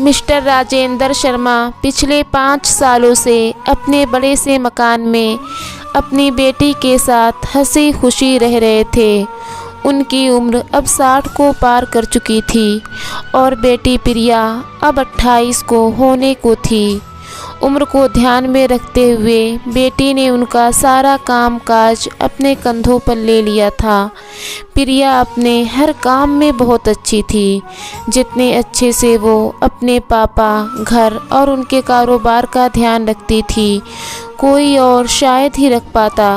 Mister Rajendra Sharma पिछले 5 सालों से अपने बड़े से मकान में अपनी बेटी के साथ हंसी खुशी रह रहे थे। उनकी उम्र अब 60 को पार कर चुकी थी और बेटी प्रिया अब 28 को होने को थी। उम्र को ध्यान में रखते हुए बेटी ने उनका सारा काम काज अपने कंधों पर ले लिया था। प्रिया अपने हर काम में बहुत अच्छी थी, जितने अच्छे से वो अपने पापा, घर और उनके कारोबार का ध्यान रखती थी, कोई और शायद ही रख पाता।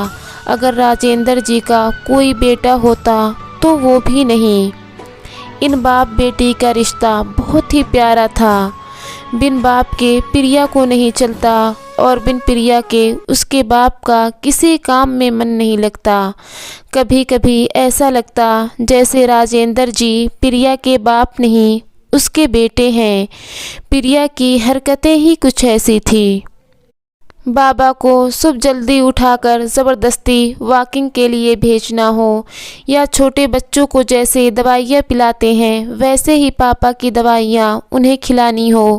अगर राजेंद्र जी का कोई बेटा होता तो वो भी नहीं। इन बाप बेटी का रिश्ता बहुत ही प्यारा था। बिन बाप के प्रिया को नहीं चलता और बिन प्रिया के उसके बाप का किसी काम में मन नहीं लगता। कभी कभी ऐसा लगता जैसे राजेंद्र जी प्रिया के बाप नहीं, उसके बेटे हैं। प्रिया की हरकतें ही कुछ ऐसी थी। बाबा को सुबह जल्दी उठाकर ज़बरदस्ती वॉकिंग के लिए भेजना हो या छोटे बच्चों को जैसे दवाइयाँ पिलाते हैं वैसे ही पापा की दवाइयाँ उन्हें खिलानी हो।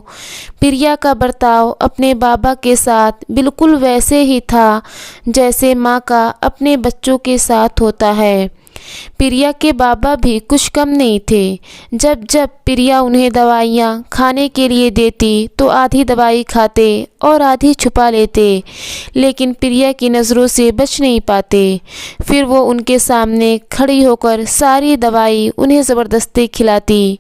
प्रिया का बर्ताव अपने बाबा के साथ बिल्कुल वैसे ही था जैसे माँ का अपने बच्चों के साथ होता है। प्रिया के बाबा भी कुछ कम नहीं थे। जब जब प्रिया उन्हें दवाइयाँ खाने के लिए देती तो आधी दवाई खाते और आधी छुपा लेते, लेकिन प्रिया की नज़रों से बच नहीं पाते। फिर वो उनके सामने खड़ी होकर सारी दवाई उन्हें ज़बरदस्ती खिलाती।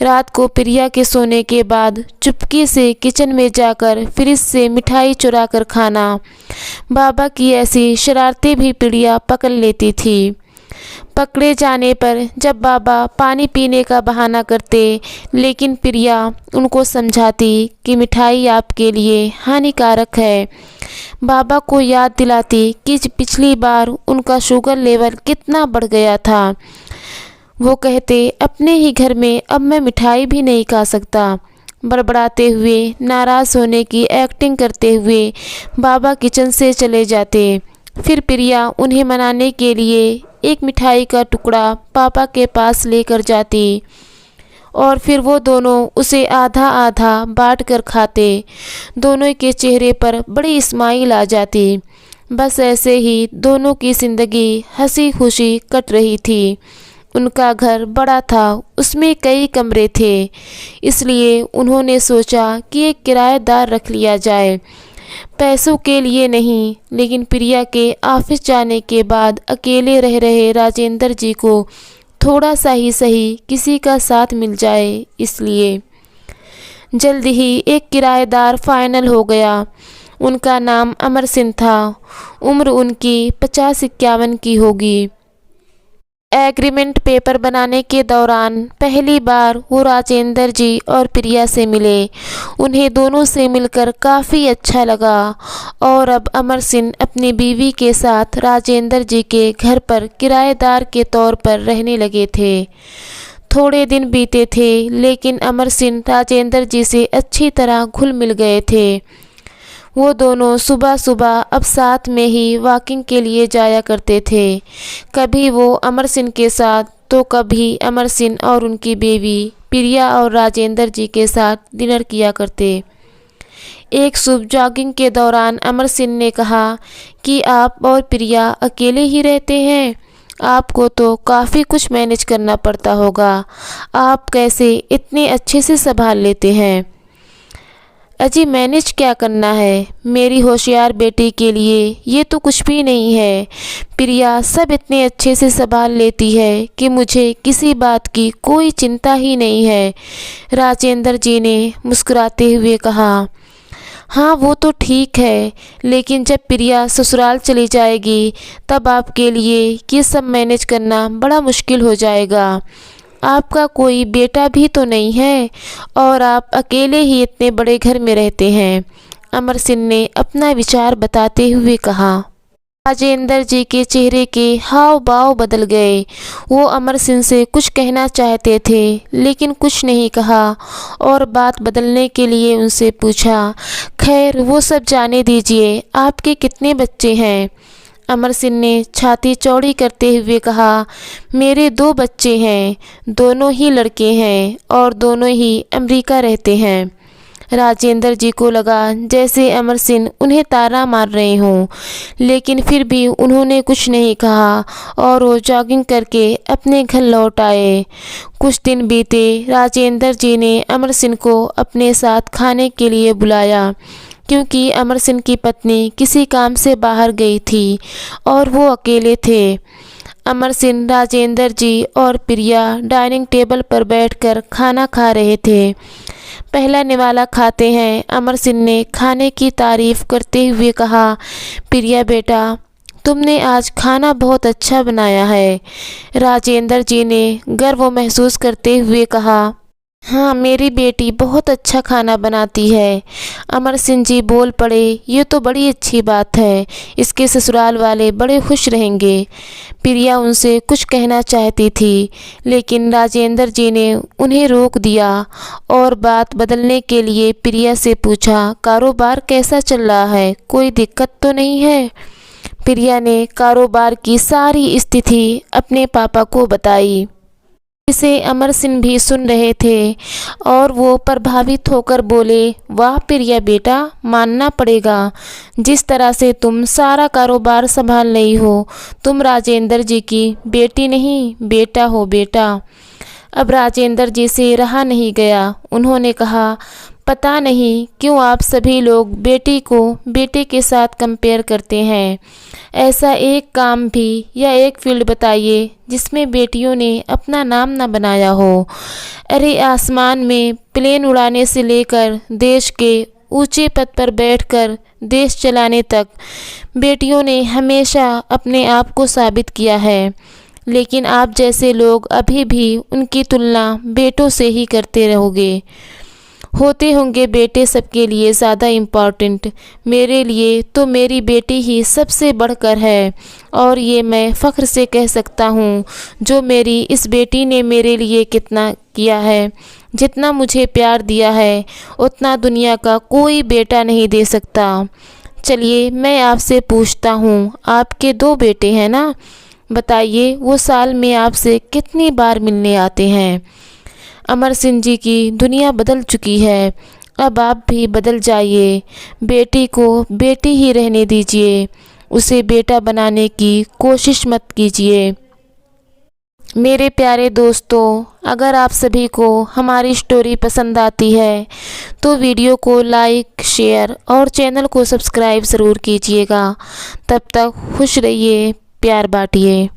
रात को प्रिया के सोने के बाद चुपके से किचन में जाकर फ्रिज से मिठाई चुरा कर खाना। बाबा की ऐसी शरारतें भी प्रिया पकड़ लेती थी। पकड़े जाने पर जब बाबा पानी पीने का बहाना करते, लेकिन प्रिया उनको समझाती कि मिठाई आपके लिए हानिकारक है। बाबा को याद दिलाती कि पिछली बार उनका शुगर लेवल कितना बढ़ गया था। वो कहते अपने ही घर में अब मैं मिठाई भी नहीं खा सकता। बड़बड़ाते हुए, नाराज़ होने की एक्टिंग करते हुए बाबा किचन से चले जाते। फिर प्रिया उन्हें मनाने के लिए एक मिठाई का टुकड़ा पापा के पास लेकर जाती और फिर वो दोनों उसे आधा आधा बांट कर खाते। दोनों के चेहरे पर बड़ी स्माइल आ जाती। बस ऐसे ही दोनों की ज़िंदगी हंसी खुशी कट रही थी। उनका घर बड़ा था, उसमें कई कमरे थे, इसलिए उन्होंने सोचा कि एक किराएदार रख लिया जाए। पैसों के लिए नहीं, लेकिन प्रिया के ऑफिस जाने के बाद अकेले रह रहे राजेंद्र जी को थोड़ा सा ही सही किसी का साथ मिल जाए, इसलिए जल्द ही एक किराएदार फाइनल हो गया। उनका नाम अमर सिंह था। उम्र उनकी 50-51 की होगी। एग्रीमेंट पेपर बनाने के दौरान पहली बार वो राजेंद्र जी और प्रिया से मिले। उन्हें दोनों से मिलकर काफ़ी अच्छा लगा और अब अमर सिंह अपनी बीवी के साथ राजेंद्र जी के घर पर किराएदार के तौर पर रहने लगे थे। थोड़े दिन बीते थे, लेकिन अमर सिंह राजेंद्र जी से अच्छी तरह घुल मिल गए थे। वो दोनों सुबह सुबह अब साथ में ही वॉकिंग के लिए जाया करते थे। कभी वो अमर सिंह के साथ तो कभी अमर सिंह और उनकी बीवी प्रिया और राजेंद्र जी के साथ डिनर किया करते। एक सुबह जॉगिंग के दौरान अमर सिंह ने कहा कि आप और प्रिया अकेले ही रहते हैं, आपको तो काफ़ी कुछ मैनेज करना पड़ता होगा। आप कैसे इतने अच्छे से संभाल लेते हैं? अजी मैनेज क्या करना है, मेरी होशियार बेटी के लिए ये तो कुछ भी नहीं है। प्रिया सब इतने अच्छे से संभाल लेती है कि मुझे किसी बात की कोई चिंता ही नहीं है। राजेंद्र जी ने मुस्कुराते हुए कहा, हाँ वो तो ठीक है, लेकिन जब प्रिया ससुराल चली जाएगी तब आपके लिए ये सब मैनेज करना बड़ा मुश्किल हो जाएगा। आपका कोई बेटा भी तो नहीं है और आप अकेले ही इतने बड़े घर में रहते हैं। अमर सिंह ने अपना विचार बताते हुए कहा। राजेंद्र जी के चेहरे के हाव भाव बदल गए। वो अमर सिंह से कुछ कहना चाहते थे, लेकिन कुछ नहीं कहा और बात बदलने के लिए उनसे पूछा, खैर वो सब जाने दीजिए, आपके कितने बच्चे हैं? अमर सिंह ने छाती चौड़ी करते हुए कहा, मेरे 2 बच्चे हैं, दोनों ही लड़के हैं और दोनों ही अमेरिका रहते हैं। राजेंद्र जी को लगा जैसे अमर सिंह उन्हें ताना मार रहे हों, लेकिन फिर भी उन्होंने कुछ नहीं कहा और वो जॉगिंग करके अपने घर लौट आए। कुछ दिन बीते, राजेंद्र जी ने अमर सिंह को अपने साथ खाने के लिए बुलाया, क्योंकि अमर सिंह की पत्नी किसी काम से बाहर गई थी और वो अकेले थे। अमर सिंह, राजेंद्र जी और प्रिया डाइनिंग टेबल पर बैठकर खाना खा रहे थे। पहला निवाला खाते हैं अमर सिंह ने खाने की तारीफ करते हुए कहा, प्रिया बेटा, तुमने आज खाना बहुत अच्छा बनाया है। राजेंद्र जी ने गर्व महसूस करते हुए कहा, हाँ, मेरी बेटी बहुत अच्छा खाना बनाती है। अमर सिंह जी बोल पड़े, ये तो बड़ी अच्छी बात है, इसके ससुराल वाले बड़े खुश रहेंगे। प्रिया उनसे कुछ कहना चाहती थी, लेकिन राजेंद्र जी ने उन्हें रोक दिया और बात बदलने के लिए प्रिया से पूछा, कारोबार कैसा चल रहा है, कोई दिक्कत तो नहीं है? प्रिया ने कारोबार की सारी स्थिति अपने पापा को बताई। इसे अमर सिंह भी सुन रहे थे और वो प्रभावित होकर बोले, वाह प्रिया बेटा, मानना पड़ेगा, जिस तरह से तुम सारा कारोबार संभाल रही हो, तुम राजेंद्र जी की बेटी नहीं, बेटा हो बेटा। अब राजेंद्र जी से रहा नहीं गया, उन्होंने कहा, पता नहीं क्यों आप सभी लोग बेटी को बेटे के साथ कंपेयर करते हैं। ऐसा एक काम भी या एक फील्ड बताइए जिसमें बेटियों ने अपना नाम न बनाया हो। अरे आसमान में प्लेन उड़ाने से लेकर देश के ऊंचे पद पर बैठकर देश चलाने तक बेटियों ने हमेशा अपने आप को साबित किया है, लेकिन आप जैसे लोग अभी भी उनकी तुलना बेटों से ही करते रहोगे। होते होंगे बेटे सबके लिए ज़्यादा इम्पॉर्टेंट, मेरे लिए तो मेरी बेटी ही सबसे बढ़कर है और ये मैं फ़ख्र से कह सकता हूँ। जो मेरी इस बेटी ने मेरे लिए कितना किया है, जितना मुझे प्यार दिया है, उतना दुनिया का कोई बेटा नहीं दे सकता। चलिए मैं आपसे पूछता हूँ, आपके 2 बेटे हैं ना, बताइए वो साल में आपसे कितनी बार मिलने आते हैं? अमर सिंह जी की दुनिया बदल चुकी है, अब आप भी बदल जाइए। बेटी को बेटी ही रहने दीजिए, उसे बेटा बनाने की कोशिश मत कीजिए। मेरे प्यारे दोस्तों, अगर आप सभी को हमारी स्टोरी पसंद आती है तो वीडियो को लाइक, शेयर और चैनल को सब्सक्राइब ज़रूर कीजिएगा। तब तक खुश रहिए, प्यार बांटिए।